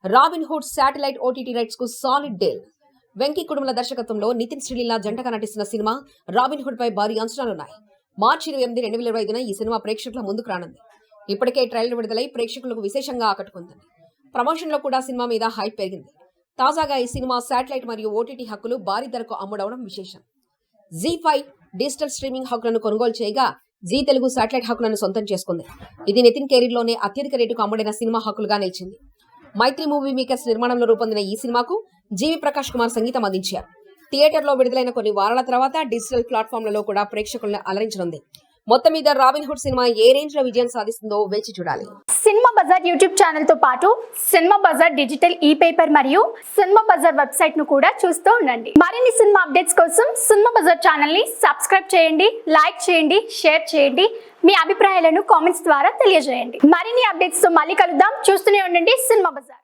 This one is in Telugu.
రాబిన్హుడ్ శాటిలైట్ ఓటీటీ రైట్స్ కు సాలిడ్ డీల్. వెంకీ కుడుముల దర్శకత్వంలో నితిన్ శ్రీలీల జంటగా నటిస్తున్న సినిమా రాబిన్హుడ్ పై భారీ అంచనాలున్నాయి. మార్చి 28, 2025 ఈ సినిమా ప్రేక్షకుల ముందుకు రానుంది. ఇప్పటికే ట్రైలర్ విడుదలై ప్రేక్షకులకు విశేషంగా ఆకట్టుకుంది. ప్రమోషన్ లో కూడా సినిమా మీద హైప్ పెరిగింది. తాజాగా ఈ సినిమా శాటిలైట్ మరియు ఓటీటీ హక్కులు భారీ ధరకు అమ్ముడవడం విశేషం. జీ5 డిజిటల్ స్ట్రీమింగ్ హక్కులను కొనుగోలు చేయగా జీ తెలుగు శాటిలైట్ హక్కులను సొంతం చేసుకుంది. ఇది నితిన్ కెరీర్ లోనే అత్యధిక రేటుకు అమ్ముడైన సినిమా హక్కులుగా నిలిచింది. మైత్రి మూవీ మేకర్స్ నిర్మాణంలో రూపొందిన ఈ సినిమాకు జీవి ప్రకాష్ కుమార్ సంగీతం అందించారు. థియేటర్లో విడుదలైన కొన్ని వారాల తర్వాత డిజిటల్ ప్లాట్ఫామ్లలో కూడా ప్రేక్షకులను అలరించనుంది. మొత్తం మీద రాబిన్హుడ్ సినిమా ఏ రేంజ్ లో విజయం సాధిస్తుందో వేచి చూడాలి. సినిమా బజార్ యూట్యూబ్ ఛానల్ తో పాటు సినిమా బజార్ డిజిటల్ ఈ పేపర్ మరియు సినిమా బజార్ వెబ్సైట్ ను కూడా చూస్తూ ఉండండి. మరిన్ని సినిమా అప్డేట్స్ కోసం సినిమా బజార్ ఛానల్ ని సబ్స్క్రైబ్ చేయండి, లైక్ చేయండి, షేర్ చేయండి. మీ అభిప్రాయాలను కామెంట్స్ ద్వారా తెలియజేయండి. మరిన్ని అప్డేట్స్ తో మళ్ళీ కలుద్దాం. చూస్తూనే ఉండండి సినిమా బజార్.